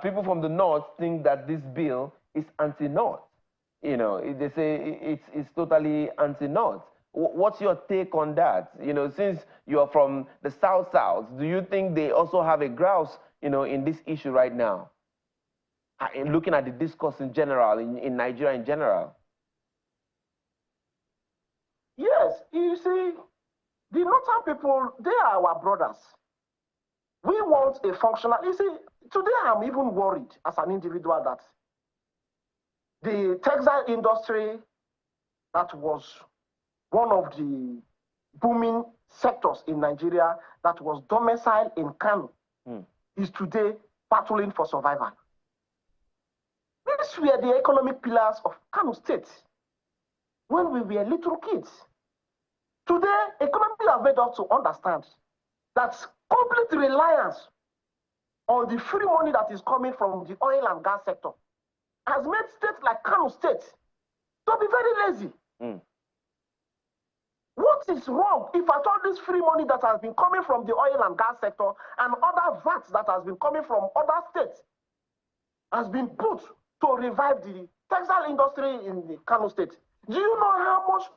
people from the North think that this bill is anti-North. You know, they say it's totally anti-North. What's your take on that? You know, since you're from the South, do you think they also have a grouse, you know, in this issue right now? In looking at the discourse in general, in Nigeria in general? Yes, you see, the Northern people, they are our brothers. We want a functional, you see, today I'm even worried as an individual that the textile industry that was one of the booming sectors in Nigeria that was domiciled in Kano is today battling for survival. These were the economic pillars of Kano State when we were little kids. Today, economy has made us to understand that complete reliance on the free money that is coming from the oil and gas sector has made states like Kano State to be very lazy. What is wrong if at all this free money that has been coming from the oil and gas sector and other VATs that has been coming from other states has been put to revive the textile industry in the Kano State? Do you know how much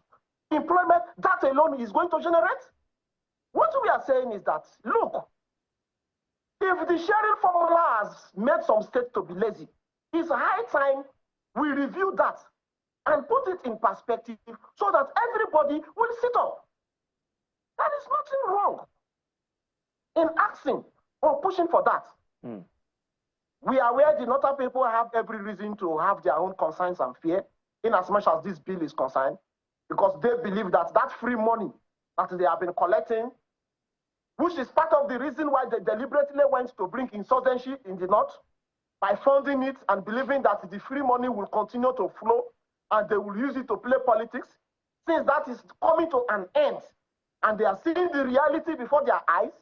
employment that alone is going to generate? What we are saying is that, look, if the sharing formula has made some states to be lazy, it's high time we review that and put it in perspective so that everybody will sit up. There is nothing wrong in asking or pushing for that. We are aware the Northern people have every reason to have their own concerns and fear in as much as this bill is concerned, because they believe that that free money that they have been collecting, which is part of the reason why they deliberately went to bring insurgency in the North by funding it and believing that the free money will continue to flow and they will use it to play politics. Since that is coming to an end and they are seeing the reality before their eyes,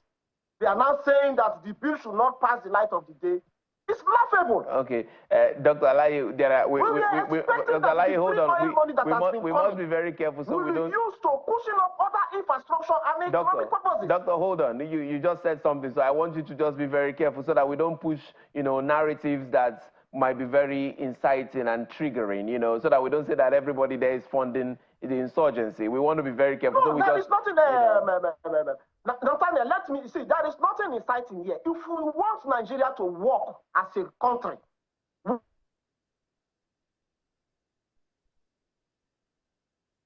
they are now saying that the bill should not pass the light of the day. It's laughable. Okay, Dr. Alayi, Dr. Alayi, hold on. We must be very careful so we don't use to cushion up other infrastructure and economic purposes. Doctor, hold on. You just said something, so I want you to just be very careful so that we don't push, you know, narratives that might be very inciting and triggering, you know, so that we don't say that everybody there is funding the insurgency. We want to be very careful. No, there is nothing there. Nathaniel, let me see, there is nothing inciting here. If we want Nigeria to work as a country,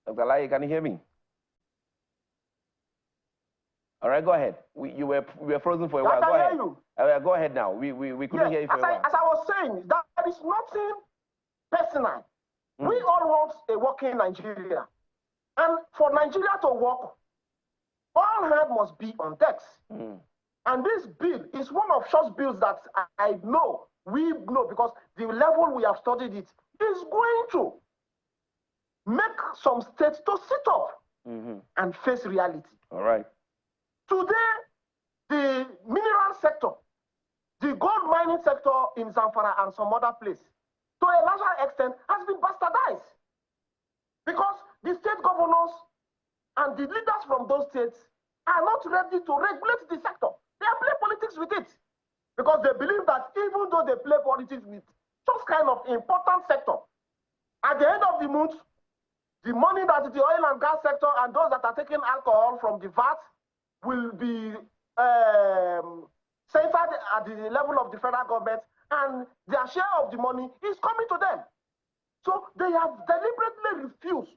Dr. Alayi, can you hear me? All right, go ahead. We were frozen for a while. Go ahead. You. Go ahead now. We couldn't hear you for a while. As I was saying, there is nothing personal. We all want a working Nigeria. And for Nigeria to work, all hands must be on decks. And this bill is one of such bills that I know, we know, because the level we have studied it is going to make some states to sit up and face reality. All right. Today, the mineral sector, the gold mining sector in Zamfara and some other place, to a larger extent, has been bastardized. Because the state governors and the leaders from those states are not ready to regulate the sector. They are playing politics with it. Because they believe that even though they play politics with some kind of important sector, at the end of the month, the money that the oil and gas sector and those that are taking alcohol from the VAT will be centered at the level of the federal government, and their share of the money is coming to them. So they have deliberately refused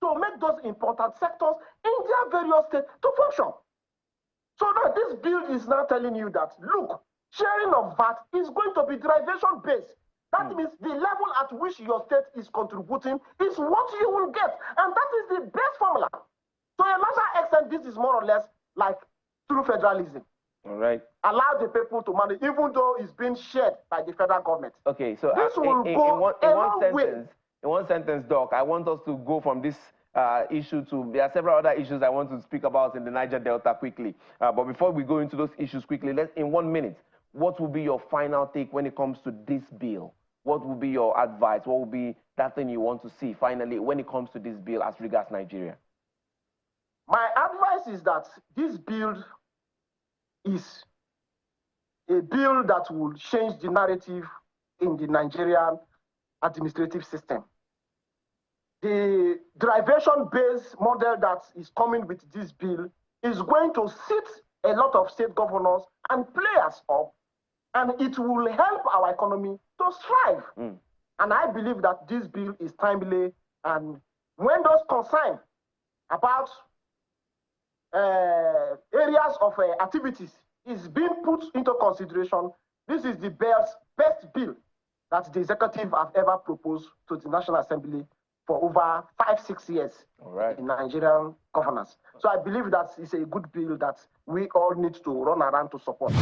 to make those important sectors in their various states to function. So now this bill is now telling you that, look, sharing of VAT is going to be derivation-based. That means the level at which your state is contributing is what you will get. And that is the best formula. To a larger extent, this is more or less like true federalism. All right. Allow the people to manage, even though it's being shared by the federal government. Okay, so this will go in one sentence, Doc, I want us to go from this issue to, there are several other issues I want to speak about in the Niger Delta quickly. But before we go into those issues quickly, in 1 minute, what will be your final take when it comes to this bill? What will be your advice? What will be that thing you want to see finally when it comes to this bill as regards Nigeria? My advice is that this bill is a bill that will change the narrative in the Nigerian administrative system. The derivation-based model that is coming with this bill is going to sit a lot of state governors and players up, and it will help our economy to strive. And I believe that this bill is timely, and when those concerned about areas of activities is being put into consideration, this is the best bill that the executive have ever proposed to the National Assembly for over 5-6 years in Nigerian governance. So I believe that it's a good bill that we all need to run around to support.